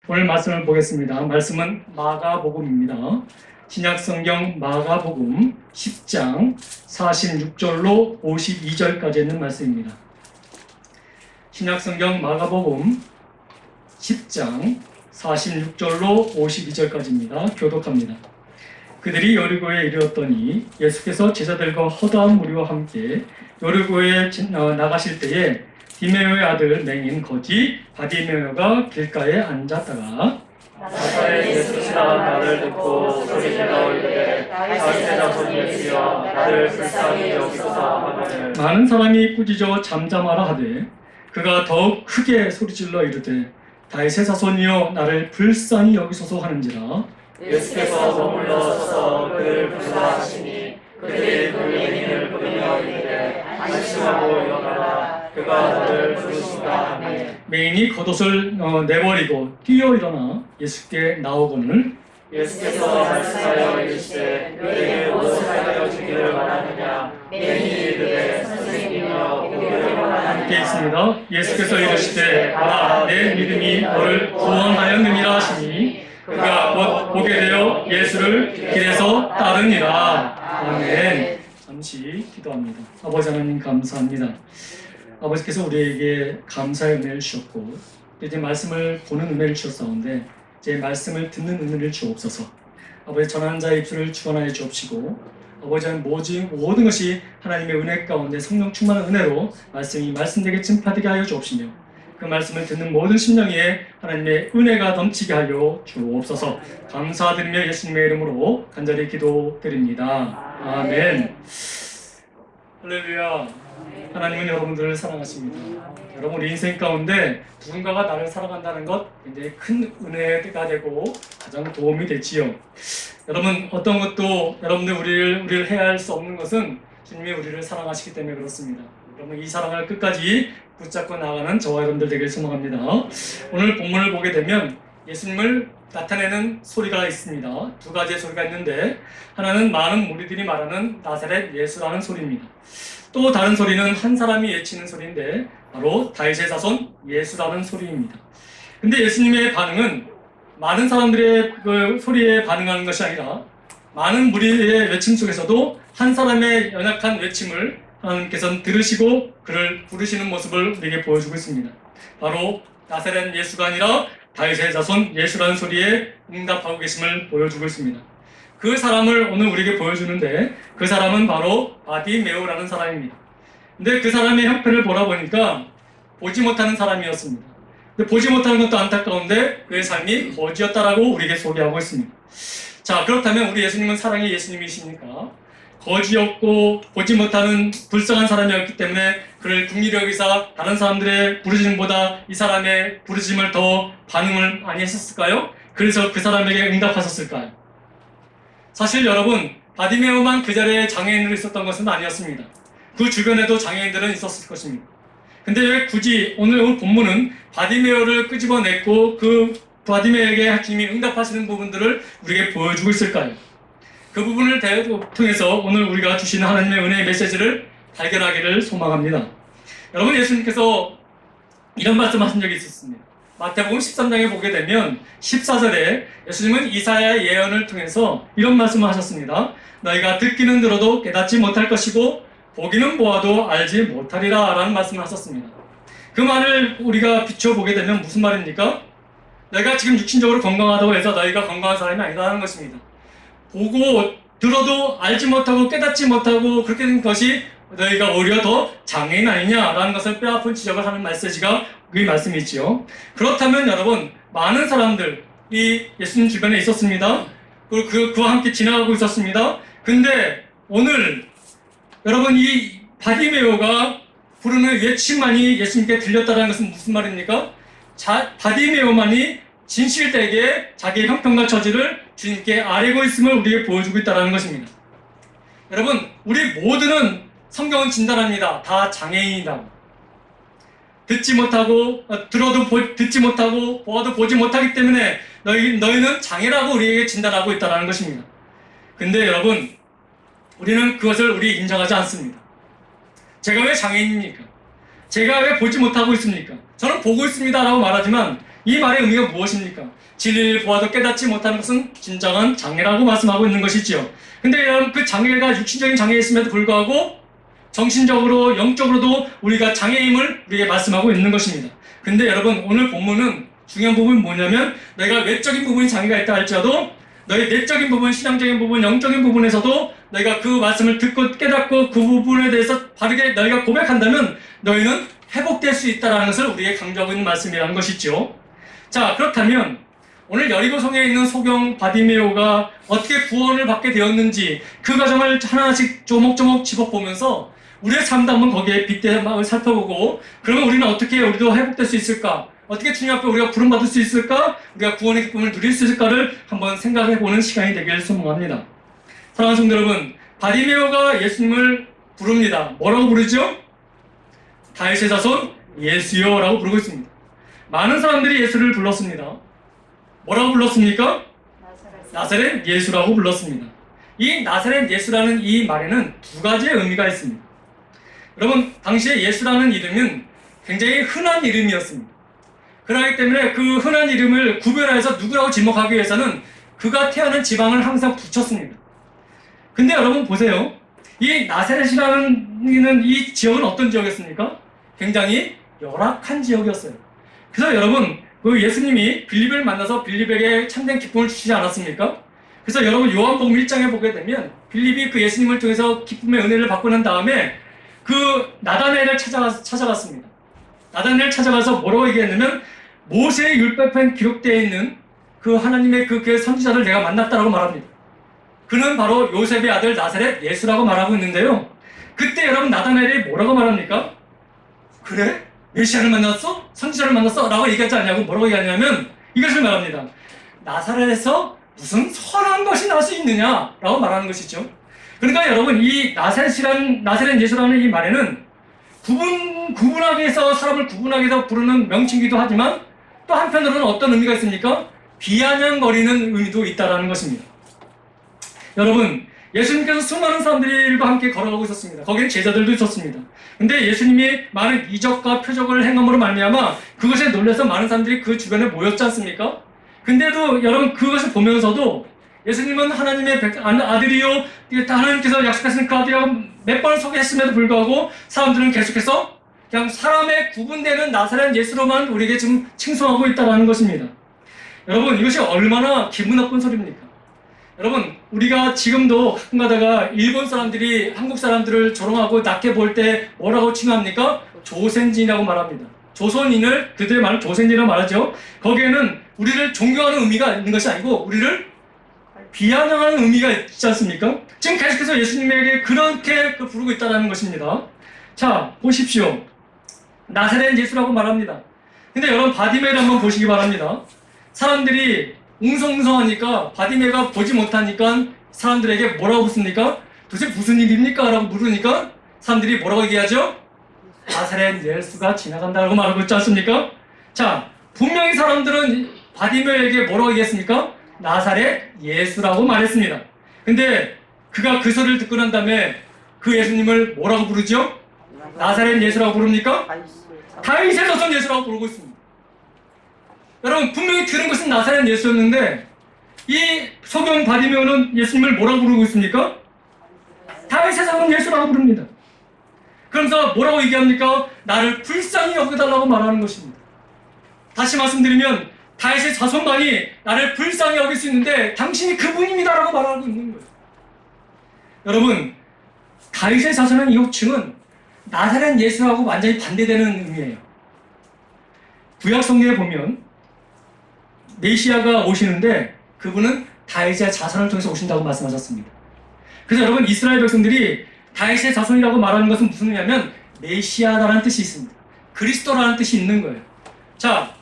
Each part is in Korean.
오늘 말씀을 보겠습니다. 말씀은 마가복음입니다. 신약성경 마가복음 10장 46절로 52절까지 있는 말씀입니다. 신약성경 마가복음 10장 46절로 52절까지입니다. 교독합니다. 그들이 여리고에 이르렀더니 예수께서 제자들과 허다한 무리와 함께 여리고에 나가실 때에 디메오의 아들 맹인 거지 바디메오가 길가에 앉았다가 나사렛 예수시라 나를 듣고 소리질러 이르되 다윗의 자손 예수여 나를 불쌍히 여기소서 하거늘 많은 사람이 꾸짖어 잠잠하라 하되 그가 더욱 크게 소리질러 이르되 다윗의 자손이여 나를 불쌍히 여기소서 하는지라. 예수께서 머물러 서서 그를 불러하시니 그들이 그 맹인을 부르며 이르되 안심하고 일어나라 그가 너를 부르신다 하니 맹인이 겉옷을 내버리고 뛰어 일어나 예수께 나오거늘 예수께서 말씀하여 이르시되 너에게 무엇을 하여 주기를 원하느냐 맹인이 이르되 선생님이여 보기를 원하느냐 함께 있습니다. 예수께서 이르시되 가라 내 믿음이 너를 구원하였느니라 하시니 그가 곧 보게 되어 예수를 길에서 따르니라. 아멘. 잠시 기도합니다. 아버지 하나님 감사합니다. 아버지께서 우리에게 감사의 은혜를 주셨고 이제 말씀을 보는 은혜를 주셨사온데 이제 말씀을 듣는 은혜를 주옵소서. 아버지 전하는 자의 입술을 주관하여 주옵시고 아버지 모든 것이 하나님의 은혜 가운데 성령 충만한 은혜로 말씀이 말씀되게 찜파되게 하여 주옵시며 그 말씀을 듣는 모든 심령에 하나님의 은혜가 넘치게 하여 주옵소서. 감사드리며 예수님의 이름으로 간절히 기도드립니다. 아멘. 할렐루야. 하나님은 여러분들을 사랑하십니다. 여러분 우리 인생 가운데 누군가가 나를 사랑한다는 것 굉장히 큰 은혜가 되고 가장 도움이 되지요. 여러분 어떤 것도 여러분들 우리를 해할 수 없는 것은 주님이 우리를 사랑하시기 때문에 그렇습니다. 여러분 이 사랑을 끝까지 붙잡고 나가는 저와 여러분들 되길 소망합니다. 오늘 본문을 보게 되면 예수님을 나타내는 소리가 있습니다. 두 가지의 소리가 있는데 하나는 많은 무리들이 말하는 나사렛 예수라는 소리입니다. 또 다른 소리는 한 사람이 외치는 소리인데 바로 다윗의 자손 예수라는 소리입니다. 근데 예수님의 반응은 많은 사람들의 그 소리에 반응하는 것이 아니라 많은 무리의 외침 속에서도 한 사람의 연약한 외침을 하나님께서는 들으시고 그를 부르시는 모습을 우리에게 보여주고 있습니다. 바로 나사렛 예수가 아니라 다윗의 자손 예수라는 소리에 응답하고 계심을 보여주고 있습니다. 그 사람을 오늘 우리에게 보여주는데 그 사람은 바로 바디메오라는 사람입니다. 근데 그 사람의 형편을 보라 보니까 보지 못하는 사람이었습니다. 근데 보지 못하는 것도 안타까운데 그의 삶이 거지였다라고 우리에게 소개하고 있습니다. 자, 그렇다면 우리 예수님은 사랑의 예수님이십니까? 거지였고 보지 못하는 불쌍한 사람이었기 때문에 그를 긍휼히 여기사 다른 사람들의 부르짖음보다 이 사람의 부르짖음을 더 반응을 많이 했었을까요? 그래서 그 사람에게 응답하셨을까요? 사실 여러분 바디메오만 그 자리에 장애인으로 있었던 것은 아니었습니다. 그 주변에도 장애인들은 있었을 것입니다. 근데 왜 굳이 오늘 본문은 바디메오를 끄집어냈고 그 바디메오에게 주님이 응답하시는 부분들을 우리에게 보여주고 있을까요? 그 부분을 통해서 오늘 우리가 주시는 하나님의 은혜의 메시지를 발견하기를 소망합니다. 여러분 예수님께서 이런 말씀하신 적이 있었습니다. 마태복음 13장에 보게 되면 14절에 예수님은 이사야의 예언을 통해서 이런 말씀을 하셨습니다. 너희가 듣기는 들어도 깨닫지 못할 것이고 보기는 보아도 알지 못하리라 라는 말씀을 하셨습니다. 그 말을 우리가 비춰보게 되면 무슨 말입니까? 너희가 지금 육신적으로 건강하다고 해서 너희가 건강한 사람이 아니라는 것입니다. 보고 들어도 알지 못하고 깨닫지 못하고 그렇게 된 것이 너희가 오히려 더 장애인 아니냐라는 것을 뼈아픈 지적을 하는 메시지가 그 말씀이지요. 그렇다면 여러분 많은 사람들이 예수님 주변에 있었습니다. 그와 함께 지나가고 있었습니다. 근데 오늘 여러분 이 바디메오가 부르는 외침만이 예수님께 들렸다는 것은 무슨 말입니까? 바디메오만이 진실되게 자기의 형편과 처지를 주님께 아뢰고 있음을 우리에게 보여주고 있다는 것입니다. 여러분 우리 모두는 성경은 진단합니다. 다 장애인이라고. 듣지 못하고 들어도 듣지 못하고 보아도 보지 못하기 때문에 너희는 장애라고 우리에게 진단하고 있다는 것입니다. 근데 여러분 우리는 그것을 우리 인정하지 않습니다. 제가 왜 장애인입니까? 제가 왜 보지 못하고 있습니까? 저는 보고 있습니다 라고 말하지만 이 말의 의미가 무엇입니까? 진리를 보아도 깨닫지 못하는 것은 진정한 장애라고 말씀하고 있는 것이지요. 근데 여러분, 그 장애가 육신적인 장애였음에도 불구하고 정신적으로, 영적으로도 우리가 장애임을 우리에게 말씀하고 있는 것입니다. 근데 여러분, 오늘 본문은 중요한 부분이 뭐냐면, 너희가 외적인 부분이 장애가 있다 할지라도 너희 내적인 부분, 신앙적인 부분, 영적인 부분에서도 너희가 그 말씀을 듣고 깨닫고 그 부분에 대해서 바르게 너희가 고백한다면 너희는 회복될 수 있다는 것을 우리에게 강조하고 있는 말씀이라는 것이죠. 자, 그렇다면 오늘 여리고성에 있는 소경 바디메오가 어떻게 구원을 받게 되었는지 그 과정을 하나씩 조목조목 짚어보면서 우리의 삶도 한번 거기에 빗대어 살펴보고, 그러면 우리는 어떻게 우리도 회복될 수 있을까? 어떻게 주님 앞에 우리가 부름받을 수 있을까? 우리가 구원의 기쁨을 누릴 수 있을까를 한번 생각해보는 시간이 되기를 소망합니다. 사랑하는 성도 여러분, 바디메오가 예수님을 부릅니다. 뭐라고 부르죠? 다윗의 자손 예수여 라고 부르고 있습니다. 많은 사람들이 예수를 불렀습니다. 뭐라고 불렀습니까? 나사렛 예수라고 불렀습니다. 이 나사렛 예수라는 이 말에는 두 가지의 의미가 있습니다. 여러분, 당시에 예수라는 이름은 굉장히 흔한 이름이었습니다. 그렇기 때문에 그 흔한 이름을 구별해서 누구라고 지목하기 위해서는 그가 태어난 지방을 항상 붙였습니다. 근데 여러분 보세요. 이 나사렛이라는 이 지역은 어떤 지역이었습니까? 굉장히 열악한 지역이었어요. 그래서 여러분, 그 예수님이 빌립을 만나서 빌립에게 참된 기쁨을 주시지 않았습니까? 그래서 여러분, 요한복음 1장에 보게 되면 빌립이 그 예수님을 통해서 기쁨의 은혜를 받고 난 다음에 그 나다나엘을 찾아갔습니다. 나다나엘을 찾아가서 뭐라고 얘기했냐면, 모세의 율법에 기록되어 있는 그 하나님의 그 선지자를 내가 만났다라고 말합니다. 그는 바로 요셉의 아들 나사렛 예수라고 말하고 있는데요. 그때 여러분, 나다나엘이 뭐라고 말합니까? 그래? 메시아를 만났어? 선지자를 만났어? 라고 얘기하지 않냐고 뭐라고 얘기하냐면 이것을 말합니다. 나사렛에서 무슨 선한 것이 날 수 있느냐? 라고 말하는 것이죠. 그러니까 여러분, 이 나사렛 예수라는 이 말에는 구분하기 위해서, 사람을 구분하기 위해서 부르는 명칭이기도 하지만 또 한편으로는 어떤 의미가 있습니까? 비아냥거리는 의미도 있다는 것입니다. 여러분, 예수님께서 수많은 사람들과 함께 걸어가고 있었습니다. 거기엔 제자들도 있었습니다. 근데 예수님이 많은 이적과 표적을 행함으로 말미암아 그것에 놀라서 많은 사람들이 그 주변에 모였지 않습니까? 근데도 여러분, 그것을 보면서도 예수님은 하나님의 아들이요, 하나님께서 약속하신 그 아들이라고 몇 번을 소개했음에도 불구하고 사람들은 계속해서 그냥 사람의 구분되는 나사렛 예수로만 우리에게 지금 칭송하고 있다는 것입니다. 여러분, 이것이 얼마나 기분 나쁜 소리입니까? 여러분, 우리가 지금도 가끔 가다가 일본 사람들이 한국 사람들을 조롱하고 낮게 볼 때 뭐라고 칭합니까? 조센진이라고 말합니다. 조선인을 그들의 말을 조센진이라고 말하죠. 거기에는 우리를 존경하는 의미가 있는 것이 아니고 우리를 비아냥하는 의미가 있지 않습니까? 지금 계속해서 예수님에게 그렇게 부르고 있다는 것입니다. 자, 보십시오. 나사렛 예수라고 말합니다. 근데 여러분, 바디메를 한번 보시기 바랍니다. 사람들이 웅성웅성하니까, 바디메가 보지 못하니까 사람들에게 뭐라고 묻습니까? 도대체 무슨 일입니까? 라고 물으니까 사람들이 뭐라고 얘기하죠? 나사렛 예수가 지나간다고 말하고 있지 않습니까? 자, 분명히 사람들은 바디메에게 뭐라고 얘기했습니까? 나사렛 예수라고 말했습니다. 근데 그가 그 소리를 듣고 난 다음에 그 예수님을 뭐라고 부르죠? 나사렛 예수라고 부릅니까? 다윗의 자손 예수라고 부르고 있습니다. 여러분, 분명히 들은 것은 나사렛 예수였는데 이 소경 바디메오는 예수님을 뭐라고 부르고 있습니까? 다윗의 자손 예수라고 부릅니다. 그러면서 뭐라고 얘기합니까? 나를 불쌍히 여겨달라고 말하는 것입니다. 다시 말씀드리면 다윗의 자손만이 나를 불쌍히 여길 수 있는데 당신이 그분입니다라고 말하고 있는 거예요. 여러분, 다윗의 자손은 이 호칭은 나사렛 예수하고 완전히 반대되는 의미예요. 구약 성경에 보면 메시아가 오시는데 그분은 다윗의 자손을 통해서 오신다고 말씀하셨습니다. 그래서 여러분, 이스라엘 백성들이 다윗의 자손이라고 말하는 것은 무슨 의미냐면 메시아라는 뜻이 있습니다. 그리스도라는 뜻이 있는 거예요. 자,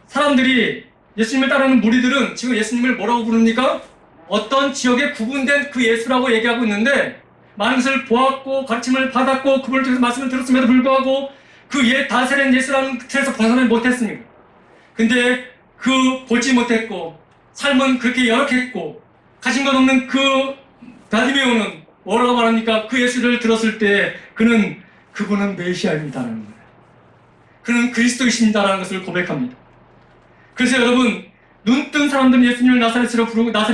사람들이 예수님을 따르는 무리들은 지금 예수님을 뭐라고 부릅니까? 어떤 지역에 구분된 그 예수라고 얘기하고 있는데 많은 것을 보았고 가르침을 받았고 그분을 통해서 말씀을 들었음에도 불구하고 그 나사렛 예수라는 틀에서 벗어나지 못했습니다. 근데 그 보지 못했고 삶은 그렇게 열악했고 가진 것 없는 그 바디메오는 뭐라고 말합니까? 그 예수를 들었을 때 그분은 메시아입니다라는 거예요. 그는 그리스도이십니다라는 것을 고백합니다. 그래서 여러분, 눈뜬 사람들은 예수님을 나사렛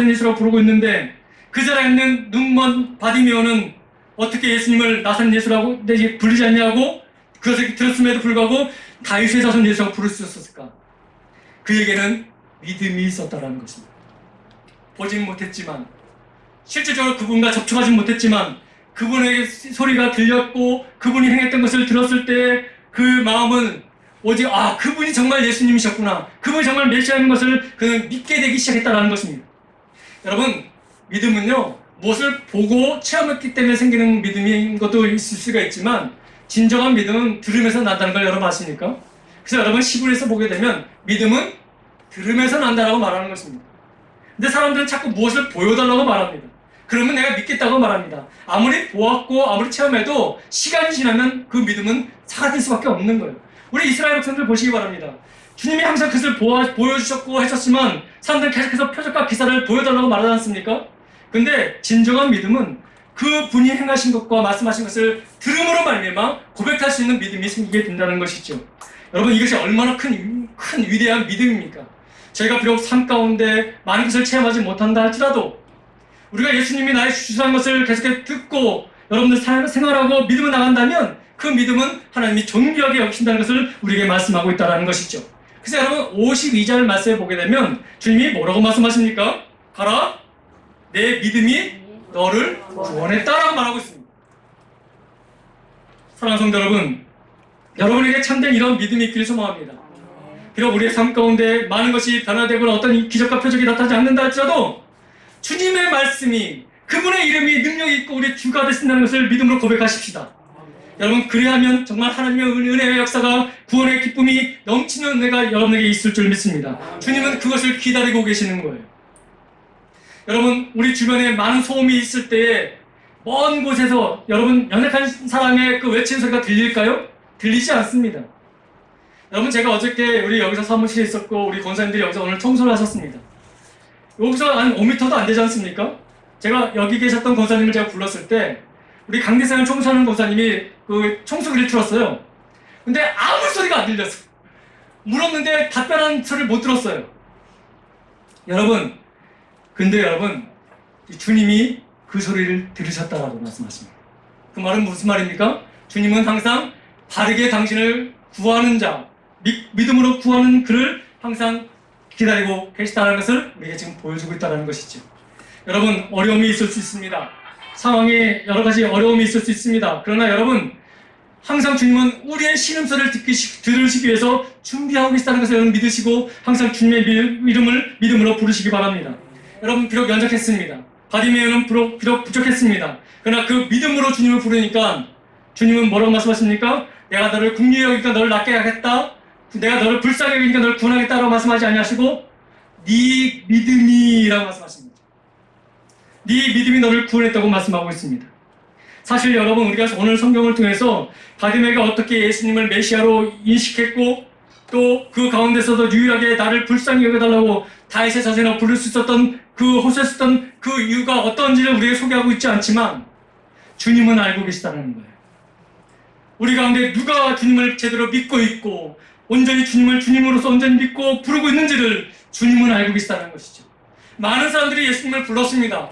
예수라고 부르고 있는데 그 자리에 있는 눈먼 바디메오는 어떻게 예수님을 나사렛 예수라고 부르지 않냐고 그것을 들었음에도 불구하고 다윗의 자손 예수라고 부를 수 있었을까? 그에게는 믿음이 있었다라는 것입니다. 보진 못했지만, 실질적으로 그분과 접촉하지 못했지만 그분의 소리가 들렸고 그분이 행했던 것을 들었을 때 그 마음은 오직 그분이 정말 예수님이셨구나, 그분이 정말 메시아인 것을 그는 믿게 되기 시작했다는 것입니다. 여러분, 믿음은요, 무엇을 보고 체험했기 때문에 생기는 믿음인 것도 있을 수가 있지만 진정한 믿음은 들으면서 난다는 걸 여러분 아십니까? 그래서 여러분, 시골에서 보게 되면 믿음은 들으면서 난다라고 말하는 것입니다. 근데 사람들은 자꾸 무엇을 보여달라고 말합니다. 그러면 내가 믿겠다고 말합니다. 아무리 보았고 아무리 체험해도 시간이 지나면 그 믿음은 사라질 수밖에 없는 거예요. 우리 이스라엘 백성들 보시기 바랍니다. 주님이 항상 그것을 보여주셨고 하셨지만 사람들은 계속해서 표적과 기사를 보여달라고 말하지 않습니까? 근데 진정한 믿음은 그 분이 행하신 것과 말씀하신 것을 들음으로 말미암아 고백할 수 있는 믿음이 생기게 된다는 것이죠. 여러분, 이것이 얼마나 큰 위대한 믿음입니까? 저희가 비록 삶 가운데 많은 것을 체험하지 못한다 할지라도 우리가 예수님이 나의 주시한 것을 계속해서 듣고 여러분들 생활하고 믿음을 나간다면 그 믿음은 하나님이 존귀하게 여기신다는 것을 우리에게 말씀하고 있다는 것이죠. 그래서 여러분, 52절 말씀에 보게 되면 주님이 뭐라고 말씀하십니까? 가라, 내 믿음이 너를 구원했다라고 말하고 있습니다. 사랑하는 성도 여러분, 여러분에게 참된 이런 믿음이 있기를 소망합니다. 비록 우리의 삶 가운데 많은 것이 변화되거나 어떤 기적과 표적이 나타나지 않는다 할지라도 주님의 말씀이, 그분의 이름이 능력이 있고 우리 주가 되신다는 것을 믿음으로 고백하십시다. 여러분, 그래야면 정말 하나님의 은혜의 역사가, 구원의 기쁨이 넘치는 은혜가 여러분에게 있을 줄 믿습니다. 주님은 그것을 기다리고 계시는 거예요. 여러분, 우리 주변에 많은 소음이 있을 때에 먼 곳에서 여러분 연약한 사람의 그 외치는 소리가 들릴까요? 들리지 않습니다. 여러분, 제가 어저께 우리 여기서 사무실에 있었고 우리 권사님들이 여기서 오늘 청소를 하셨습니다. 여기서 한 5m도 안 되지 않습니까? 제가 여기 계셨던 권사님을 제가 불렀을 때 우리 강대상을 청소하는 권사님이 그 청소기를 틀었어요. 근데 아무 소리가 안 들렸어요. 물었는데 답변한 소리를 못 들었어요. 여러분, 근데 여러분, 주님이 그 소리를 들으셨다라고 말씀하십니다. 그 말은 무슨 말입니까? 주님은 항상 바르게 당신을 구하는 자, 믿음으로 구하는 그를 항상 기다리고 계시다는 것을 우리에게 지금 보여주고 있다는 것이죠. 여러분, 어려움이 있을 수 있습니다. 상황에 여러 가지 어려움이 있을 수 있습니다. 그러나 여러분, 항상 주님은 우리의 신음소리를 들으시기 위해서 준비하고 계시다는 것을 여러분 믿으시고 항상 주님의 이름을 믿음으로 부르시기 바랍니다. 여러분, 비록 연약했습니다. 바디메오는 비록 부족했습니다. 그러나 그 믿음으로 주님을 부르니까 주님은 뭐라고 말씀하십니까? 내가 너를 긍휼히 여기니까 너를 낫게 하겠다. 내가 너를 불쌍히 여기니까 너를 구원하겠다라고 말씀하지 아니하시고 네 믿음이라고 말씀하십니다. 네 믿음이 너를 구원했다고 말씀하고 있습니다. 사실 여러분, 우리가 오늘 성경을 통해서 바디메오가 어떻게 예수님을 메시아로 인식했고 또 그 가운데서도 유일하게 나를 불쌍히 여겨달라고 다윗의 자손이라고 부를 수 있었던 그 호소했었던 그 이유가 어떤지를 우리에게 소개하고 있지 않지만 주님은 알고 계시다는 거예요. 우리 가운데 누가 주님을 제대로 믿고 있고 온전히 주님을 주님으로서 온전히 믿고 부르고 있는지를 주님은 알고 계시다는 것이죠. 많은 사람들이 예수님을 불렀습니다.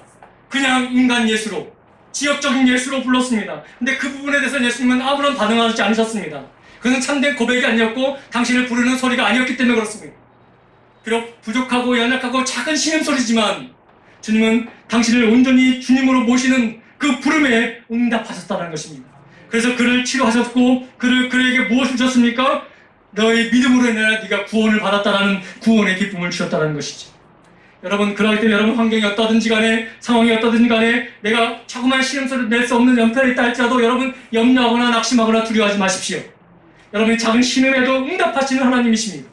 그냥 인간 예수로, 지역적인 예수로 불렀습니다. 근데 그 부분에 대해서 예수님은 아무런 반응하지 않으셨습니다. 그것은 참된 고백이 아니었고 당신을 부르는 소리가 아니었기 때문에 그렇습니다. 비록 부족하고 연약하고 작은 신음소리지만 주님은 당신을 온전히 주님으로 모시는 그 부름에 응답하셨다는 것입니다. 그래서 그를 치료하셨고 그에게 무엇을 주셨습니까? 너의 믿음으로 인해 네가 구원을 받았다라는 구원의 기쁨을 주셨다는 것이죠. 여러분, 그러기 때문에 여러분 환경이 어떠든지 간에 상황이 어떠든지 간에 내가 자꾸만 신음소리를 낼 수 없는 연편에 있다 할지라도 여러분 염려하거나 낙심하거나 두려워하지 마십시오. 여러분이 작은 신음에도 응답하시는 하나님이십니다.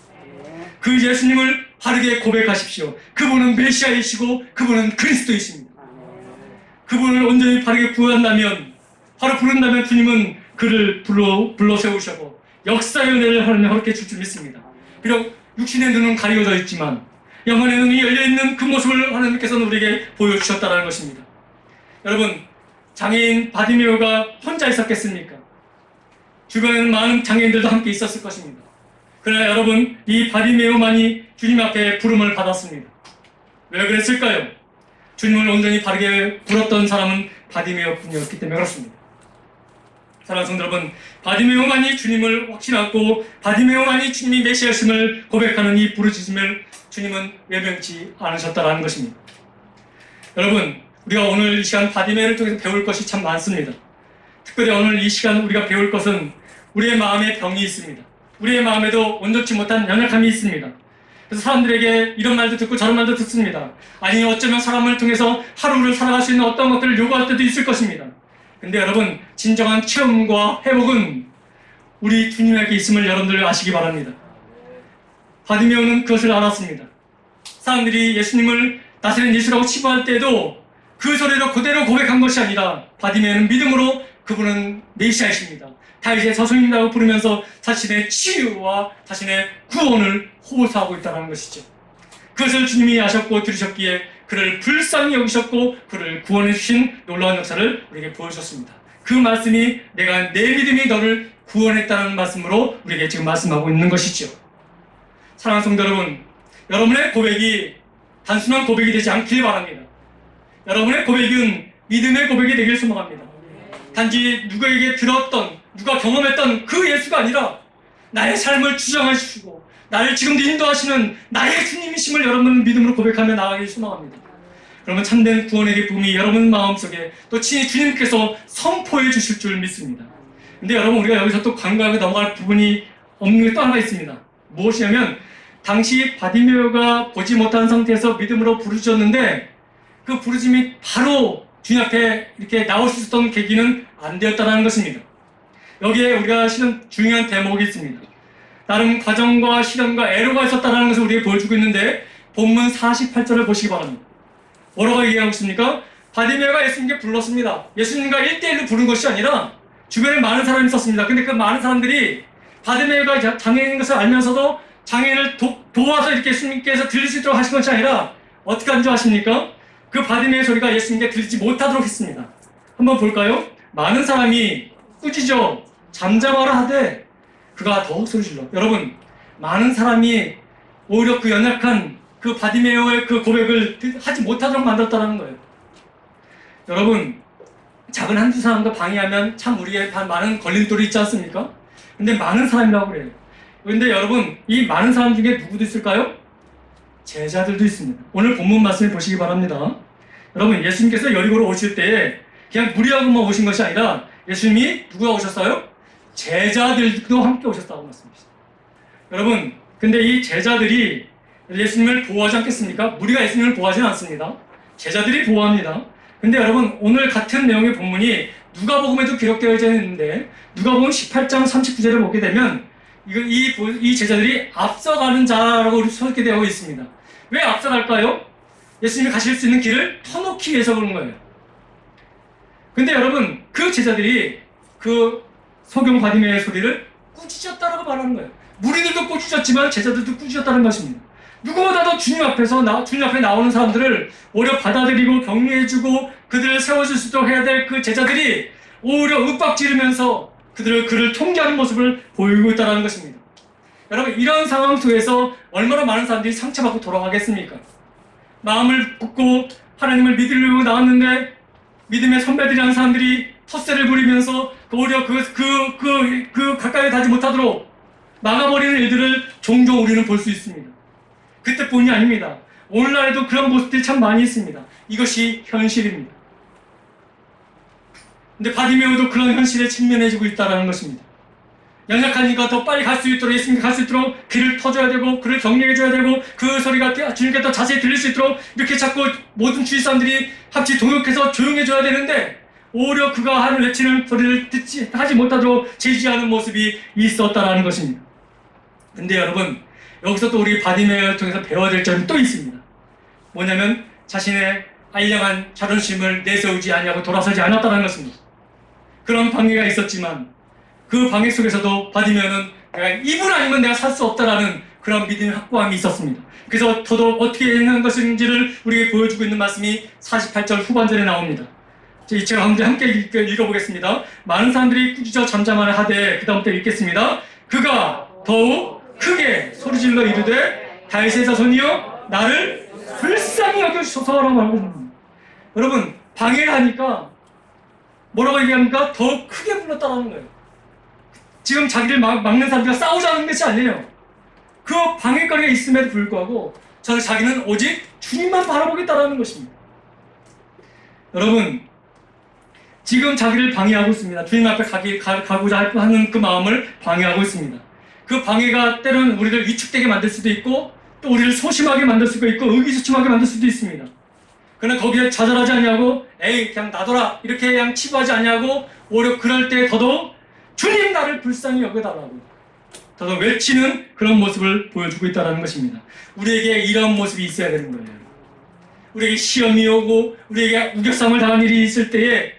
그 예수님을 바르게 고백하십시오. 그분은 메시아이시고 그분은 그리스도이십니다. 그분을 온전히 바르게 구한다면, 바로 부른다면 주님은 그를 불러 세우시고 역사의 은혜를 하나님 허락해 줄 줄 믿습니다. 비록 육신의 눈은 가리워져 있지만 영혼의 눈이 열려있는 그 모습을 하나님께서는 우리에게 보여주셨다는 것입니다. 여러분, 장애인 바디메오가 혼자 있었겠습니까? 주변에는 많은 장애인들도 함께 있었을 것입니다. 그러나 여러분, 이 바디메오만이 주님 앞에 부름을 받았습니다. 왜 그랬을까요? 주님을 온전히 바르게 불었던 사람은 바디메오뿐이었기 때문에 그렇습니다. 사랑하는 성도 여러분, 바디메오만이 주님을 확신하고 바디메오만이 주님이 메시아심을 고백하는 이 부르짖음을 주님은 외면치 않으셨다라는 것입니다. 여러분, 우리가 오늘 이 시간 바디메오를 통해서 배울 것이 참 많습니다. 특별히 오늘 이 시간 우리가 배울 것은 우리의 마음에 병이 있습니다. 우리의 마음에도 온전치 못한 연약함이 있습니다. 그래서 사람들에게 이런 말도 듣고 저런 말도 듣습니다. 아니, 어쩌면 사람을 통해서 하루를 살아갈 수 있는 어떤 것들을 요구할 때도 있을 것입니다. 근데 여러분, 진정한 체험과 회복은 우리 주님에게 있음을 여러분들 아시기 바랍니다. 바디메오는 그것을 알았습니다. 사람들이 예수님을 나사렛 예수라고 치부할 때에도 그 소리로 그대로 고백한 것이 아니라 바디메오는 믿음으로 그분은 메시아이십니다. 다윗의 저승이라고 부르면서 자신의 치유와 자신의 구원을 호소하고 있다는 것이죠. 그것을 주님이 아셨고 들으셨기에 그를 불쌍히 여기셨고 그를 구원해 주신 놀라운 역사를 우리에게 보여주셨습니다. 그 말씀이 내가 내 믿음이 너를 구원했다는 말씀으로 우리에게 지금 말씀하고 있는 것이죠. 사랑하는 성도 여러분, 여러분의 고백이 단순한 고백이 되지 않길 바랍니다. 여러분의 고백은 믿음의 고백이 되길 소망합니다. 단지 누구에게 들었던, 누가 경험했던 그 예수가 아니라 나의 삶을 주장하시고 나를 지금도 인도하시는 나의 주님이심을 여러분 믿음으로 고백하며 나아가길 소망합니다. 그러면 참된 구원의 기쁨이 여러분 마음속에 또 친히 주님께서 선포해 주실 줄 믿습니다. 근데 여러분, 우리가 여기서 또 간과하고 넘어갈 부분이 없는 게 또 하나 있습니다. 무엇이냐면 당시 바디메오가 보지 못한 상태에서 믿음으로 부르짖었는데 그 부르짖음이 바로 주님 앞에 이렇게 나올 수 있었던 계기는 안 되었다는 것입니다. 여기에 우리가 실은 중요한 대목이 있습니다. 나름 과정과 시련과 애로가 있었다는 것을 우리에게 보여주고 있는데 본문 48절을 보시기 바랍니다. 뭐라고 얘기하고 있습니까? 바디메오가 예수님께 불렀습니다. 예수님과 1대1로 부른 것이 아니라 주변에 많은 사람이 있었습니다. 근데 그 많은 사람들이 바디메오가 장애인인 것을 알면서도 장애인을 도와서 이렇게 예수님께서 들릴 수 있도록 하신 것이 아니라 어떻게 한 줄 아십니까? 그 바디메오의 소리가 예수님께 들리지 못하도록 했습니다. 한번 볼까요? 많은 사람이 꾸짖어 잠잠하라 하되 그가 더욱 소리질러. 여러분, 많은 사람이 오히려 그 연약한 그 바디메오의 그 고백을 하지 못하도록 만들었다는 거예요. 여러분, 작은 한두 사람도 방해하면 참 우리의 많은 걸림돌이 있지 않습니까? 근데 많은 사람이라고 그래요. 근데 여러분, 이 많은 사람 중에 누구도 있을까요? 제자들도 있습니다. 오늘 본문 말씀을 보시기 바랍니다. 여러분, 예수님께서 여리고로 오실 때에 그냥 무리하고만 오신 것이 아니라 예수님이 누구가 오셨어요? 제자들도 함께 오셨다고 말씀하셨어요. 여러분, 근데 이 제자들이 예수님을 보호하지 않겠습니까? 우리가 예수님을 보호하지는 않습니다. 제자들이 보호합니다. 근데 여러분, 오늘 같은 내용의 본문이 누가복음에도 기록되어 있는데 누가복음 18장 39절을 보게 되면 이 제자들이 앞서가는 자라고 소개되어 되어 있습니다. 왜 앞서갈까요? 예수님이 가실 수 있는 길을 터놓기 위해서 그런 거예요. 근데 여러분, 그 제자들이 그 소경 바디메오의 소리를 꾸짖었다라고 말하는 거예요. 무리들도 꾸짖었지만 제자들도 꾸짖었다는 것입니다. 누구보다도 주님 앞에 나오는 사람들을 오히려 받아들이고 격려해주고 그들을 세워줄 수 있도록 해야 될 그 제자들이 오히려 윽박지르면서 그를 통제하는 모습을 보이고 있다는 것입니다. 여러분, 이런 상황 속에서 얼마나 많은 사람들이 상처받고 돌아가겠습니까? 마음을 굽고 하나님을 믿으려고 나왔는데 믿음의 선배들이라는 사람들이 텃세를 부리면서 오히려 그 가까이 가지 못하도록 막아버리는 일들을 종종 우리는 볼 수 있습니다. 그때뿐이 아닙니다. 오늘날에도 그런 모습들이 참 많이 있습니다. 이것이 현실입니다. 근데 바디메오도 그런 현실에 직면해지고 있다는 것입니다. 연약하니까 더 빨리 갈 수 있도록, 예수님께 갈 수 있도록 길을 터줘야 되고 그를 격려해줘야 되고 그 소리가 주님께 더 자세히 들릴 수 있도록 이렇게 자꾸 모든 주위 사람들이 합치 동역해서 조용해줘야 되는데 오히려 그가 하는 외치는 소리를 하지 못하도록 제지하는 모습이 있었다는 것입니다. 근데 여러분, 여기서 또 우리 바디메오를 통해서 배워야 될 점이 또 있습니다. 뭐냐면 자신의 알량한 자존심을 내세우지 아니하고 돌아서지 않았다는 것입니다. 그런 방해가 있었지만 그 방해 속에서도 바디메오는 내가 이분 아니면 내가 살 수 없다라는 그런 믿음의 확고함이 있었습니다. 그래서 더더욱 어떻게 행한 것인지를 우리에게 보여주고 있는 말씀이 48절 후반절에 나옵니다. 이 제가 함께 읽어보겠습니다. 많은 사람들이 꾸짖어 잠잠하라 하되 그 다음부터 읽겠습니다. 그가 더욱 크게 소리질러 이르되 다윗의 자손이여 나를 불쌍히 여겨주소서라고 말합니다. 여러분 방해를 하니까 뭐라고 얘기합니까? 더 크게 불렀다라는 거예요. 지금 자기를 막는 사람들과 싸우자는 것이 아니에요. 그 방해거리가 있음에도 불구하고 자기는 오직 주님만 바라보겠다라는 것입니다. 여러분 지금 자기를 방해하고 있습니다. 주님 앞에 가고자 하는 그 마음을 방해하고 있습니다. 그 방해가 때로는 우리를 위축되게 만들 수도 있고 또 우리를 소심하게 만들 수도 있고 의기소침하게 만들 수도 있습니다. 그러나 거기에 좌절하지 아니하고 에이 그냥 놔둬라 이렇게 그냥 치부하지 아니하고 오히려 그럴 때 더더욱 주님 나를 불쌍히 여겨달라고 더더욱 외치는 그런 모습을 보여주고 있다는 것입니다. 우리에게 이런 모습이 있어야 되는 거예요. 우리에게 시험이 오고 우리에게 우겨쌈을 당한 일이 있을 때에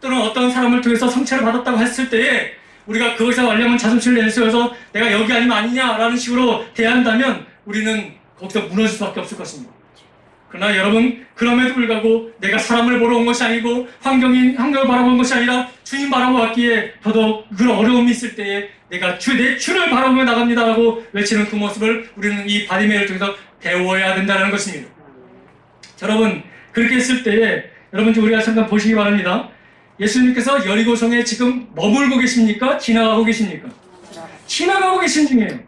또는 어떤 사람을 통해서 성찰을 받았다고 했을 때에 우리가 그것에 완려면 자존심을 내세워서 내가 여기 아니면 아니냐라는 식으로 대한다면 우리는 거기서 무너질 수밖에 없을 것입니다. 그러나 여러분 그럼에도 불구하고 내가 사람을 보러 온 것이 아니고 환경을 바라본 것이 아니라 주님 바라보았기에 더더욱 그런 어려움이 있을 때에 내가 내 주를 바라보며 나갑니다라고 외치는 그 모습을 우리는 이 바디메이를 통해서 배워야 된다는 것입니다. 여러분 그렇게 했을 때에 여러분 우리가 잠깐 보시기 바랍니다. 예수님께서 여리고성에 지금 머물고 계십니까? 지나가고 계십니까? 지나가고 계신 중이에요.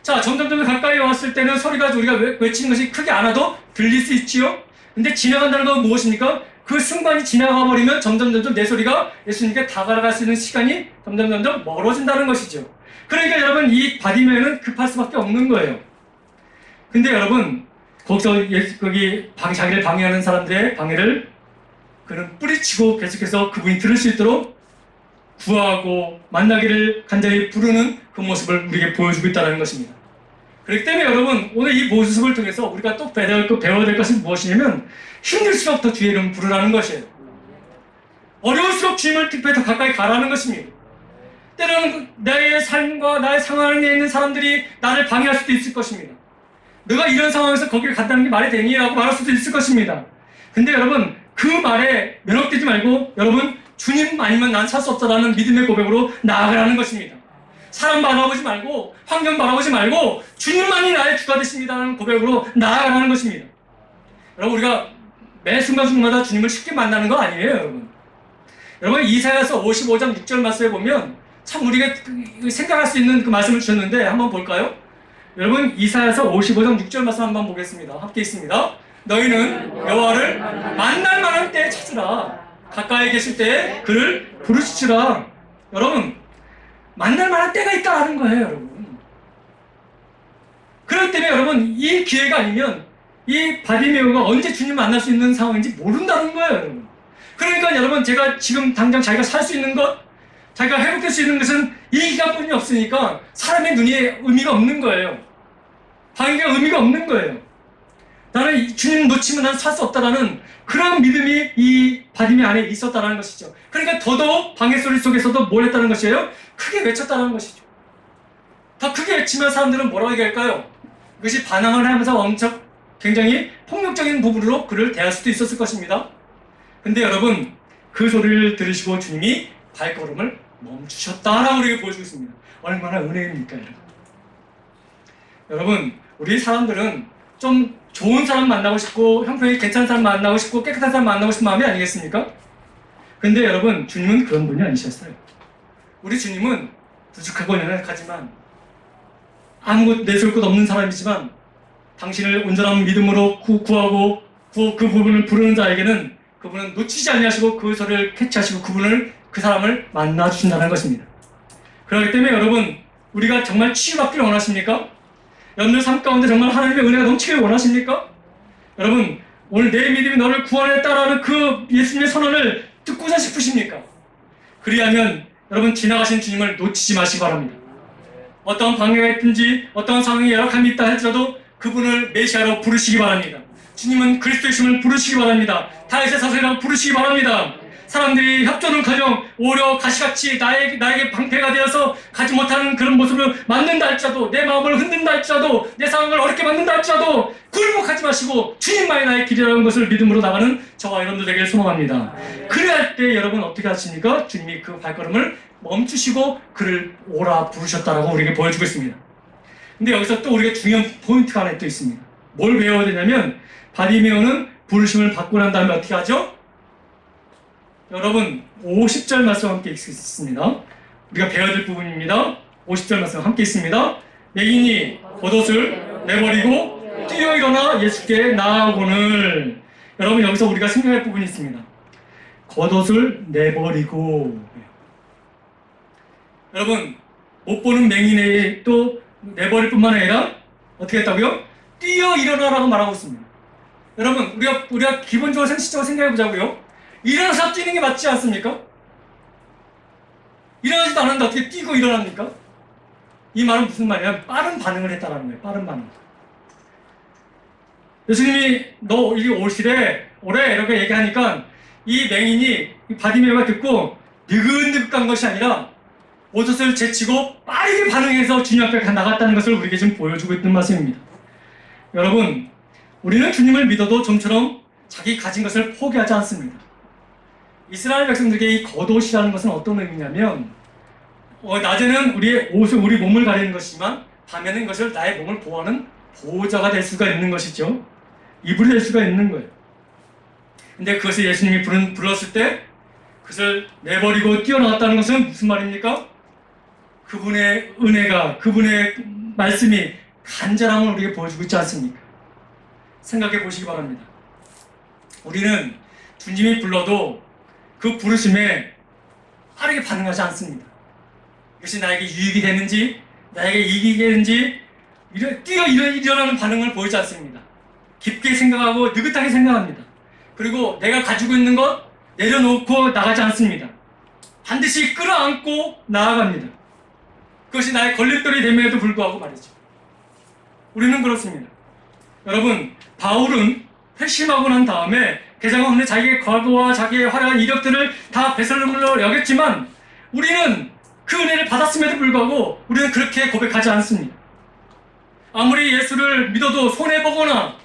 자, 점점 가까이 왔을 때는 소리가 우리가 외치는 것이 크게 안 와도 들릴 수 있지요? 근데 지나간다는 건 무엇입니까? 그 순간이 지나가 버리면 점점 내 소리가 예수님께 다가갈 수 있는 시간이 점점 멀어진다는 것이죠. 그러니까 여러분 이 바디메이는 급할 수밖에 없는 거예요. 근데 여러분 거기서 거기 자기를 방해하는 사람들의 방해를 그는 뿌리치고 계속해서 그분이 들을 수 있도록 구하고 만나기를 간절히 부르는 그 모습을 우리에게 보여주고 있다는 것입니다. 그렇기 때문에 여러분 오늘 이 모습을 통해서 우리가 또 배워야 될 것은 무엇이냐면 힘들수록 더 주의 이름을 부르라는 것이에요. 어려울수록 주님을 특별히 더 가까이 가라는 것입니다. 때로는 나의 삶과 나의 상황 안에 있는 사람들이 나를 방해할 수도 있을 것입니다. 너가 이런 상황에서 거기를 간다는 게 말이 되니? 라고 말할 수도 있을 것입니다. 근데 여러분 그 말에 면혹되지 말고 여러분 주님 아니면 난 살 수 없다라는 믿음의 고백으로 나아가라는 것입니다. 사람 바라보지 말고 환경 바라보지 말고 주님만이 나의 주가 되십니다라는 고백으로 나아가라는 것입니다. 여러분 우리가 매 순간순간마다 주님을 쉽게 만나는 거 아니에요 여러분. 여러분 이사야서 55장 6절 말씀에 보면 참 우리가 생각할 수 있는 그 말씀을 주셨는데 한번 볼까요? 여러분 이사야서 55장 6절 말씀 한번 보겠습니다. 함께 있습니다. 너희는 여호와를 만날 만한 때에 찾으라. 가까이 계실 때에 그를 부르시라. 여러분 만날 만한 때가 있다는 거예요 여러분. 그렇기 때문에 여러분 이 기회가 아니면 이 바디메오가 언제 주님 만날 수 있는 상황인지 모른다는 거예요 여러분. 그러니까 여러분 제가 지금 당장 자기가 살 수 있는 것 자기가 회복될 수 있는 것은 이 기간뿐이 없으니까 사람의 눈이 의미가 없는 거예요. 방해가 의미가 없는 거예요. 나는 주님 놓치면 난 살 수 없다라는 그런 믿음이 이 바디메 안에 있었다는 것이죠. 그러니까 더더욱 방해 소리 속에서도 뭘 했다는 것이에요? 크게 외쳤다는 것이죠. 더 크게 외치면 사람들은 뭐라고 얘기할까요? 그것이 반항을 하면서 엄청 굉장히 폭력적인 부분으로 그를 대할 수도 있었을 것입니다. 근데 여러분 그 소리를 들으시고 주님이 발걸음을 멈추셨다라고 우리에게 보여주고 있습니다. 얼마나 은혜입니까 여러분. 여러분 우리 사람들은 좀 좋은 사람 만나고 싶고 형편이 괜찮은 사람 만나고 싶고 깨끗한 사람 만나고 싶은 마음이 아니겠습니까? 근데 여러분 주님은 그런 분이 아니셨어요. 우리 주님은 부족하고 연약하지만 아무것도 내세울 것 없는 사람이지만 당신을 온전한 믿음으로 구하고 그 부분을 부르는 자에게는 그분은 놓치지 아니하시고 그 소리를 캐치하시고 그 사람을 만나 주신다는 것입니다. 그렇기 때문에 여러분 우리가 정말 치유받기를 원하십니까? 여러분들 삶 가운데 정말 하나님의 은혜가 넘치기를 원하십니까? 여러분 오늘 내 믿음이 너를 구원했다라는 그 예수님의 선언을 듣고자 싶으십니까? 그리하면 여러분 지나가신 주님을 놓치지 마시기 바랍니다. 어떤 방해가 있든지 어떤 상황에 열악함이 있다 할지라도 그분을 메시아로 부르시기 바랍니다. 주님은 그리스도이심을 부르시기 바랍니다. 다윗의 자손이라고 부르시기 바랍니다. 사람들이 협조는 가정 오히려 가시같이 나에게 방패가 되어서 가지 못하는 그런 모습을 만든다 할지라도 내 마음을 흔든다 할지라도 내 상황을 어렵게 만든다 할지라도 굴복하지 마시고 주님만이 나의 길이라는 것을 믿음으로 나가는 저와 여러분들 되길 소망합니다. 그래야 할 때 여러분 어떻게 하십니까? 주님이 그 발걸음을 멈추시고 그를 오라 부르셨다라고 우리에게 보여주고 있습니다. 근데 여기서 또 우리가 중요한 포인트가 하나 또 있습니다. 뭘 배워야 되냐면 바디메오는 부르심을 받고 난 다음에 어떻게 하죠? 여러분 50절 말씀 함께 읽겠습니다. 우리가 배워야 될 부분입니다. 50절 말씀 함께 있습니다. 맹인이 겉옷을 내버리고 뛰어 일어나 예수께 나아오거늘. 여러분 여기서 우리가 생각할 부분이 있습니다. 겉옷을 내버리고. 여러분 못 보는 맹인에게 또 내버릴 뿐만 아니라 어떻게 했다고요? 뛰어 일어나라고 말하고 있습니다. 여러분 우리가 기본적으로 상식적으로 생각해 보자고요. 일어나서 뛰는 게 맞지 않습니까? 일어나지도 않았는데 어떻게 뛰고 일어납니까? 이 말은 무슨 말이냐면 빠른 반응을 했다라는 거예요. 빠른 반응. 예수님이 너 이게 오시래 오래 이렇게 얘기하니까 이 맹인이 이 바디메오가 듣고 느긋느긋한 것이 아니라 옷을 제치고 빠르게 반응해서 주님 앞에 나갔다는 것을 우리에게 지금 보여주고 있는 말씀입니다. 여러분 우리는 주님을 믿어도 좀처럼 자기 가진 것을 포기하지 않습니다. 이스라엘 백성들에게 이 겉옷이라는 것은 어떤 의미냐면 낮에는 우리의 옷을 우리 몸을 가리는 것이지만 밤에는 이것을 나의 몸을 보호하는 보호자가 될 수가 있는 것이죠. 이불이 될 수가 있는 거예요. 근데 그것을 예수님이 불렀을 때 그것을 내버리고 뛰어나갔다는 것은 무슨 말입니까? 그분의 은혜가 그분의 말씀이 간절함을 우리에게 보여주고 있지 않습니까? 생각해 보시기 바랍니다. 우리는 주님이 불러도 그 부르심에 빠르게 반응하지 않습니다. 이것이 나에게 유익이 되는지 나에게 이익이 되는지 뛰어 일어나는 반응을 보이지 않습니다. 깊게 생각하고 느긋하게 생각합니다. 그리고 내가 가지고 있는 것 내려놓고 나가지 않습니다. 반드시 끌어안고 나아갑니다. 그것이 나의 걸림돌이 됨에도 불구하고 말이죠. 우리는 그렇습니다. 여러분 바울은 회심하고 난 다음에 개성한 후에 자기의 과거와 자기의 화려한 이력들을 다 배설물로 여겼지만 우리는 그 은혜를 받았음에도 불구하고 우리는 그렇게 고백하지 않습니다. 아무리 예수를 믿어도 손해보거나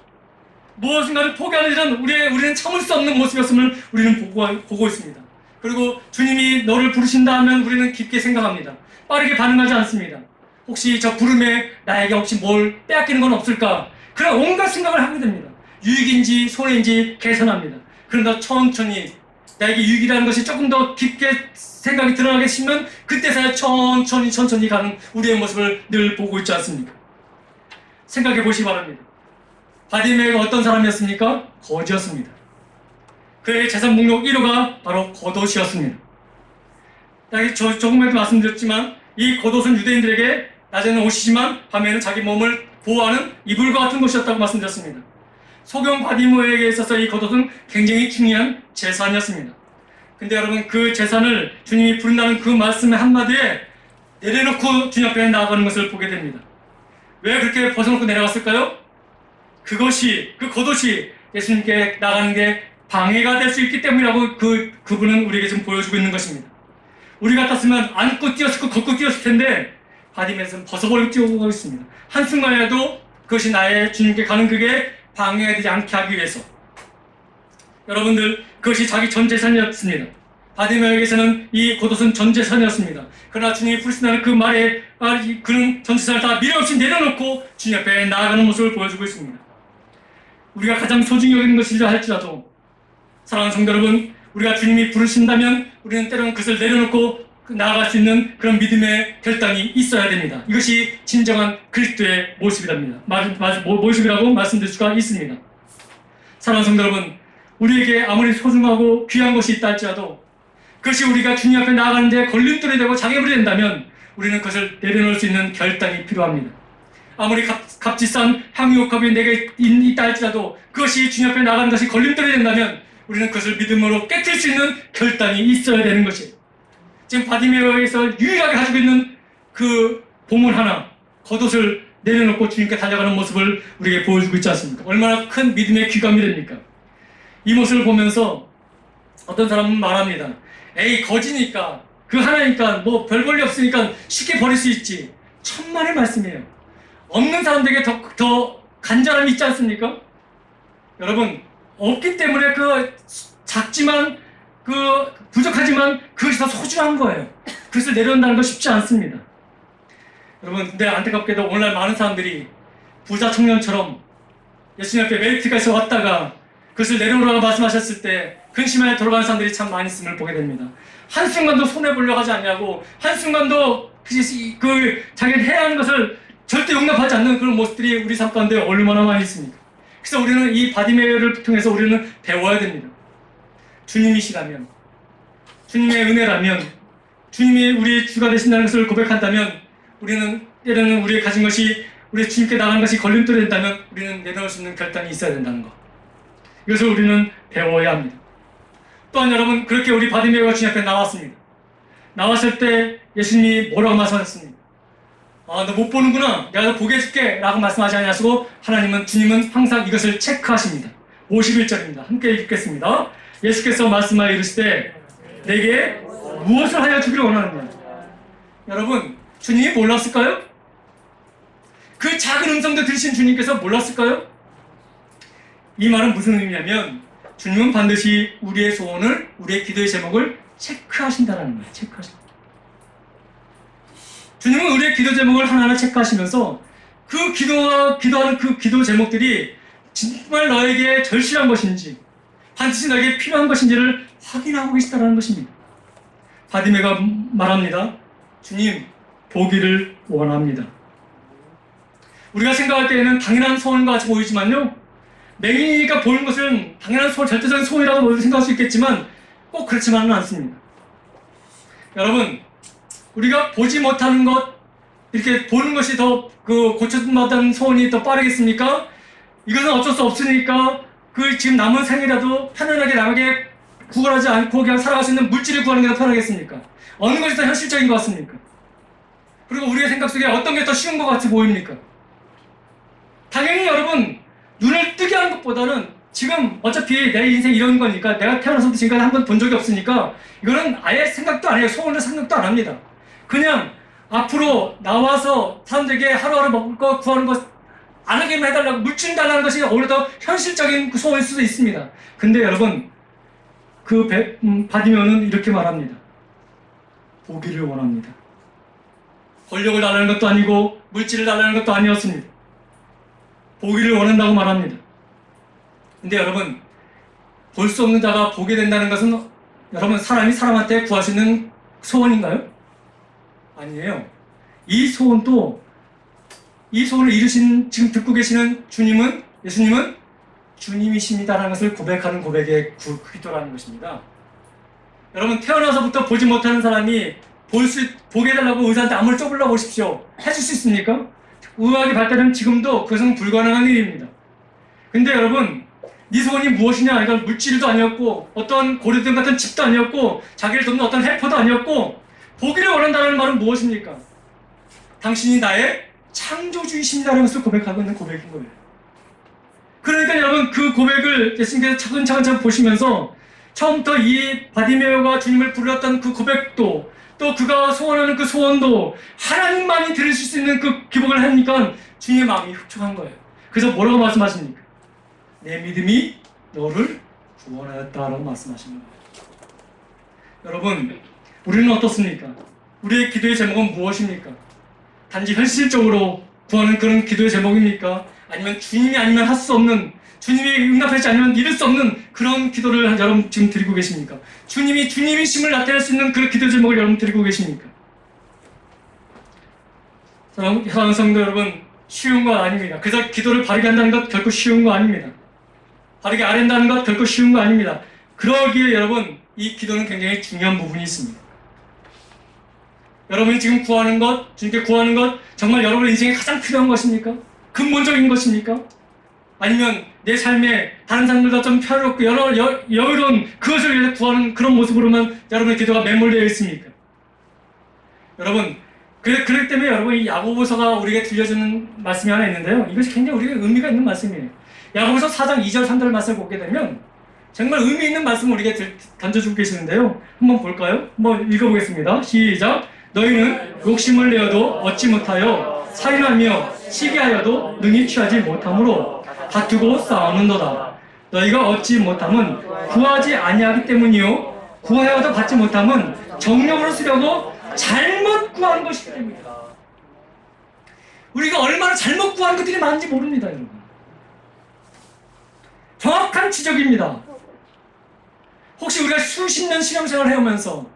무엇인가를 포기하는 일은 우리는 참을 수 없는 모습이었음을 우리는 보고 있습니다. 그리고 주님이 너를 부르신다 하면 우리는 깊게 생각합니다. 빠르게 반응하지 않습니다. 혹시 저 부름에 나에게 혹시 뭘 빼앗기는 건 없을까? 그런 온갖 생각을 하게 됩니다. 유익인지 손해인지 계산합니다. 그런가 천천히 나에게 유익이라는 것이 조금 더 깊게 생각이 드러나게 싶으면 그때서야 천천히 가는 우리의 모습을 늘 보고 있지 않습니까? 생각해 보시기 바랍니다. 바디메오가 어떤 사람이었습니까? 거지였습니다. 그의 재산 목록 1호가 바로 겉옷이었습니다. 조금에도 말씀드렸지만 이 겉옷은 유대인들에게 낮에는 옷이지만 밤에는 자기 몸을 보호하는 이불과 같은 것이었다고 말씀드렸습니다. 소경 바디메오에게 있어서 이 겉옷은 굉장히 중요한 재산이었습니다. 근데 여러분 그 재산을 주님이 부른다는 그 말씀의 한마디에 내려놓고 주님 앞에 나아가는 것을 보게 됩니다. 왜 그렇게 벗어놓고 내려갔을까요? 그 겉옷이 예수님께 나가는 게 방해가 될 수 있기 때문이라고 그분은 우리에게 지금 보여주고 있는 것입니다. 우리 같았으면 안고 뛰었을 거 걷고 뛰었을 텐데 바디메오는 벗어버리고 뛰어오고 있습니다. 한순간이라도 그것이 나의 주님께 가는 그게 방해되지 않게 하기 위해서. 여러분들 그것이 자기 전 재산이었습니다. 바디메오에게서는 이 겉옷은 전 재산이었습니다. 그러나 주님이 부르신다는 그 말에 그는 전 재산을 다 미련 없이 내려놓고 주님 앞에 나아가는 모습을 보여주고 있습니다. 우리가 가장 소중히 여기는 것이라 할지라도 사랑하는 성도 여러분, 우리가 주님이 부르신다면 우리는 때로는 그것을 내려놓고 나아갈 수 있는 그런 믿음의 결단이 있어야 됩니다. 이것이 진정한 그리스도의 모습이라고 말씀드릴 수가 있습니다. 사랑하는 성도 여러분, 우리에게 아무리 소중하고 귀한 것이 있다 할지라도 그것이 우리가 주님 앞에 나아가는 데 걸림돌이 되고 장애물이 된다면 우리는 그것을 내려놓을 수 있는 결단이 필요합니다. 아무리 값비싼 향유옥합이 내게 있다 할지라도 그것이 주님 앞에 나가는 것이 걸림돌이 된다면 우리는 그것을 믿음으로 깨뜨릴 수 있는 결단이 있어야 되는 것이에요. 지금 바디메오에서 유일하게 가지고 있는 그 보물 하나, 겉옷을 내려놓고 주님께 달려가는 모습을 우리에게 보여주고 있지 않습니까? 얼마나 큰 믿음의 귀감이 됩니까? 이 모습을 보면서 어떤 사람은 말합니다. 에이 거지니까 그 하나니까 뭐 별 볼일 없으니까 쉽게 버릴 수 있지. 천만의 말씀이에요. 없는 사람들에게 더 간절함이 있지 않습니까? 여러분 없기 때문에 그 작지만 그 부족하지만 그것이 더 소중한 거예요. 그것을 내려온다는 건 쉽지 않습니다. 여러분, 근데 안타깝게도 오늘날 많은 사람들이 부자 청년처럼 예수님 앞에 메리트가에서 왔다가 그것을 내려오라고 말씀하셨을 때 근심하여 돌아가는 사람들이 참 많이 있음을 보게 됩니다. 한순간도 손해보려고 하지 않냐고, 한순간도 자기가 해야 하는 것을 절대 용납하지 않는 그런 모습들이 우리 삶 가운데 얼마나 많이 있습니까? 그래서 우리는 이 바디메어를 통해서 우리는 배워야 됩니다. 주님이시라면, 주님의 은혜라면, 주님이 우리의 주가 되신다는 것을 고백한다면, 우리는 때로는 우리의 가진 것이 우리 주님께 나가는 것이 걸림돌이 된다면 우리는 내려올 수 있는 결단이 있어야 된다는 것. 이것을 우리는 배워야 합니다. 또한 여러분, 그렇게 우리 바디메어가 주님 앞에 나왔습니다. 나왔을 때 예수님이 뭐라고 말씀하셨습니까? 너 못 보는구나, 내가 너 보게 해줄게 라고 말씀하지 않으시고 주님은 항상 이것을 체크하십니다. 51절입니다. 함께 읽겠습니다. 예수께서 말씀하여 이르시되 내게 무엇을 하여 주기를 원하느냐. 여러분, 주님이 몰랐을까요? 그 작은 음성도 들으신 주님께서 몰랐을까요? 이 말은 무슨 의미냐면 주님은 반드시 우리의 소원을, 우리의 기도의 제목을 체크하신다는 거예요. 체크하신다. 주님은 우리의 기도 제목을 하나하나 체크하시면서 그 기도하는 그 기도 제목들이 정말 너에게 절실한 것인지 반드시 너에게 필요한 것인지를 확인하고 계시다는 것입니다. 바디메가 말합니다. 주님, 보기를 원합니다. 우리가 생각할 때에는 당연한 소원과 같이 보이지만요, 맹인이니까 보는 것은 당연한 소원, 절대적인 소원이라고 생각할 수 있겠지만 꼭 그렇지만은 않습니다. 여러분, 우리가 보지 못하는 것, 이렇게 보는 것이 더 고쳐받은 소원이 더 빠르겠습니까? 이것은 어쩔 수 없으니까 지금 남은 생이라도 편안하게 남에게 구걸하지 않고 그냥 살아갈 수 있는 물질을 구하는 게 더 편하겠습니까? 어느 것이 더 현실적인 것 같습니까? 그리고 우리의 생각 속에 어떤 게 더 쉬운 것 같이 보입니까? 당연히 여러분, 눈을 뜨게 하는 것보다는 지금 어차피 내 인생 이런 거니까 내가 태어나서부터 지금까지 한 번 본 적이 없으니까 이거는 아예 생각도 안 해요. 소원을 생각도 안 합니다. 그냥 앞으로 나와서 사람들에게 하루하루 먹을 거 구하는 것 안 하게만 해달라고, 물질 달라는 것이 오히려 더 현실적인 소원일 수도 있습니다. 근데 여러분, 바디메어는 이렇게 말합니다. 보기를 원합니다. 권력을 달라는 것도 아니고 물질을 달라는 것도 아니었습니다. 보기를 원한다고 말합니다. 근데 여러분, 볼 수 없는 자가 보게 된다는 것은 여러분, 사람이 사람한테 구할 수 있는 소원인가요? 아니에요. 이 소원을 이루신, 지금 듣고 계시는 예수님은 주님이십니다라는 것을 고백하는 고백의 기도라는 것입니다. 여러분, 태어나서부터 보지 못하는 사람이 보게 해달라고 의사한테 암을 쪼불러 보십시오. 해줄 수 있습니까? 의학이 발달은 지금도 그것은 불가능한 일입니다. 근데 여러분, 네 소원이 무엇이냐? 이건 물질도 아니었고 어떤 고려등 같은 집도 아니었고 자기를 돕는 어떤 헬퍼도 아니었고 보기를 원한다는 말은 무엇입니까? 당신이 나의 창조주이십니다라는 것을 고백하고 있는 고백인 거예요. 그러니까 여러분, 그 고백을 예수님께서 차근차근 보시면서 처음부터 이 바디메어가 주님을 불렀던 그 고백도, 또 그가 소원하는 그 소원도 하나님만이 들으실 수 있는 그 기복을 하니까 주님의 마음이 흡족한 거예요. 그래서 뭐라고 말씀하십니까? 내 믿음이 너를 구원하였다라고 말씀하시는 거예요. 여러분, 우리는 어떻습니까? 우리의 기도의 제목은 무엇입니까? 단지 현실적으로 구하는 그런 기도의 제목입니까? 아니면 주님이 아니면 할 수 없는, 주님이 응답하지 않으면 이룰 수 없는 그런 기도를 여러분 지금 드리고 계십니까? 주님이 주님이심을 나타낼 수 있는 그 기도 제목을 여러분 드리고 계십니까? 사랑하는 성도 여러분, 쉬운 거 아닙니다. 그래서 기도를 바르게 한다는 것 결코 쉬운 거 아닙니다. 바르게 아랜다는 것 결코 쉬운 거 아닙니다. 그러기에 여러분, 이 기도는 굉장히 중요한 부분이 있습니다. 여러분이 지금 구하는 것, 주님께 구하는 것, 정말 여러분의 인생에 가장 필요한 것입니까? 근본적인 것입니까? 아니면 내 삶에 다른 사람들과 좀 평화롭고 여유로운 그것을 위해서 구하는 그런 모습으로만 여러분의 기도가 매몰되어 있습니까? 여러분, 그렇기 때문에 여러분, 이 야고보서가 우리에게 들려주는 말씀이 하나 있는데요. 이것이 굉장히 우리에게 의미가 있는 말씀이에요. 야고보서 4장 2절 3절 말씀을 보게 되면 정말 의미 있는 말씀을 우리에게 던져주고 계시는데요. 한번 볼까요? 한번 읽어보겠습니다. 시작! 너희는 욕심을 내어도 얻지 못하여 살인하며 시기하여도 능히 취하지 못하므로 다투고 싸우는도다. 너희가 얻지 못함은 구하지 아니하기 때문이요 구하여도 받지 못함은 정력으로 쓰려고 잘못 구하는 것이기 때문이다. 우리가 얼마나 잘못 구한 것들이 많은지 모릅니다, 여러분. 정확한 지적입니다. 혹시 우리가 수십 년 신앙생활을 해오면서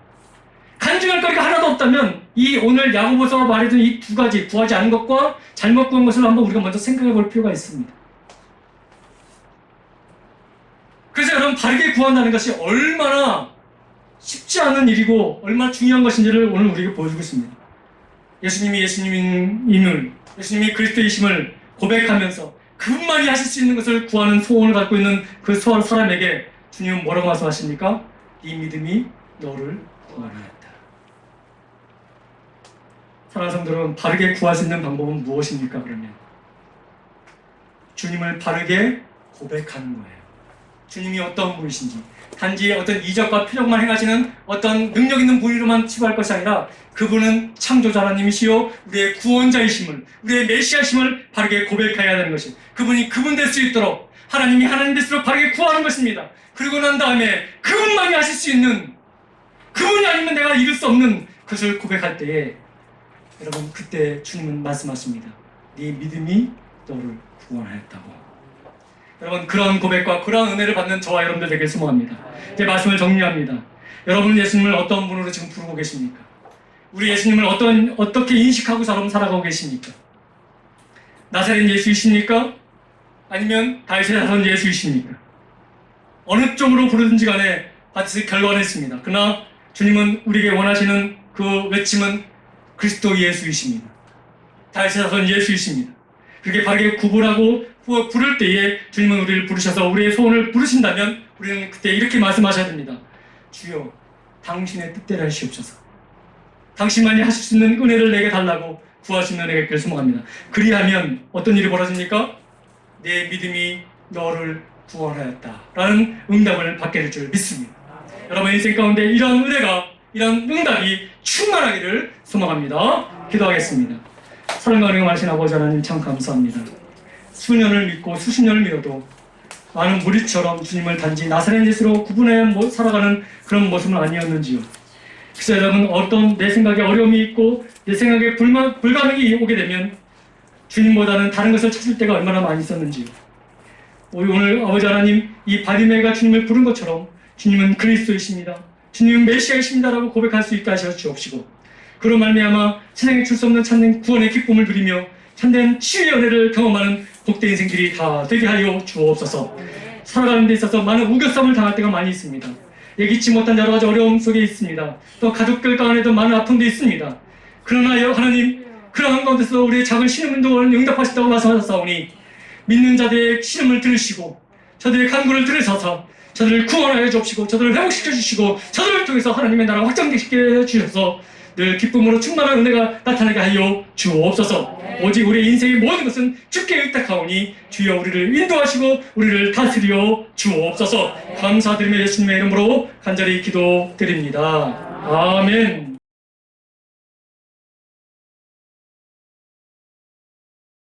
간증할 거리가 하나도 없다면 이 오늘 야고보서가 말해준 이 두 가지, 구하지 않은 것과 잘못 구한 것을 한번 우리가 먼저 생각해 볼 필요가 있습니다. 그래서 여러분, 바르게 구한다는 것이 얼마나 쉽지 않은 일이고 얼마나 중요한 것인지를 오늘 우리에게 보여주고 있습니다. 예수님이 예수님이 그리스도이심을 고백하면서 그분만이 하실 수 있는 것을 구하는 소원을 갖고 있는 그 사람에게 주님은 뭐라고 말씀하십니까? 이 믿음이 너를 구원하였다. 사랑하는 성도들은 바르게 구할 수 있는 방법은 무엇입니까? 그러면 주님을 바르게 고백하는 거예요. 주님이 어떤 분이신지, 단지 어떤 이적과 표적만 행하시는 어떤 능력 있는 분으로만 치부할 것이 아니라 그분은 창조자 하나님이시요 우리의 구원자이심을, 우리의 메시아심을 바르게 고백해야 되는 것이, 그분이 그분 될 수 있도록 하나님이 하나님 될 수 있도록 바르게 구하는 것입니다. 그리고 난 다음에 그분만이 하실 수 있는, 그분이 아니면 내가 이룰 수 없는 것을 고백할 때에 여러분, 그때 주님은 말씀하십니다. 네 믿음이 너를 구원하였다고. 여러분, 그런 고백과 그런 은혜를 받는 저와 여러분들 되길 소망합니다. 이제 말씀을 정리합니다. 여러분, 예수님을 어떤 분으로 지금 부르고 계십니까? 우리 예수님을 어떻게 인식하고 살아가고 계십니까? 나사렛 예수이십니까? 아니면 다윗의 자손 예수이십니까? 어느 쪽으로 부르든지 간에 반드시 결과는 있습니다. 그러나 주님은 우리에게 원하시는 그 외침은 그리스도 예수이십니다. 다윗의 자손 예수이십니다. 그렇게 바르게 구분하고 부를 때에 주님은 우리를 부르셔서 우리의 소원을 부르신다면 우리는 그때 이렇게 말씀하셔야 됩니다. 주여, 당신의 뜻대로 하시옵소서. 당신만이 하실 수 있는 은혜를 내게 달라고 구하시는 은혜를 소망합니다. 그리하면 어떤 일이 벌어집니까? 내 믿음이 너를 구원하였다 라는 응답을 받게 될 줄 믿습니다. 여러분 인생 가운데 이런 은혜가, 이런 응답이 충만하기를 소망합니다. 기도하겠습니다. 사랑과 은혜가 많으신 아버지 하나님 참 감사합니다. 수년을 믿고 수십 년을 믿어도 많은 무리처럼 주님을 단지 나사렛 예수로 구분해 살아가는 그런 모습은 아니었는지요. 그래서 여러분, 어떤 내 생각에 어려움이 있고 내 생각에 불가능이 오게 되면 주님보다는 다른 것을 찾을 때가 얼마나 많이 있었는지요. 오늘 아버지 하나님, 이 바디메가 주님을 부른 것처럼 주님은 그리스도이십니다, 주님은 메시아이십니다라고 고백할 수 있게 하셔 주옵시고, 그로 말미암아 세상에 줄 수 없는 참된 구원의 기쁨을 누리며 참된 치유의 은혜를 경험하는 복된 인생들이 다 되게 하여 주옵소서. 살아가는 데 있어서 많은 우겨쌈을 당할 때가 많이 있습니다. 예기치 못한 여러 가지 어려움 속에 있습니다. 또 가족들 가운데도 많은 아픔도 있습니다. 그러나 하나님, 그러한 가운데서 우리의 작은 신음운동을 응답하신다고 말씀하셨사오니 믿는 자들의 신음을 들으시고 저들의 간구를 들으셔서 저들을 구원하여 주옵시고 저들을 회복시켜 주시고 저들을 통해서 하나님의 나라가 확장시켜 주셔서 늘 기쁨으로 충만한 은혜가 나타나게 하여 주옵소서. 오직 우리의 인생의 모든 것은 주께 의탁하오니 주여 우리를 인도하시고 우리를 다스려 주옵소서. 감사드리며 예수님의 이름으로 간절히 기도드립니다. 아멘.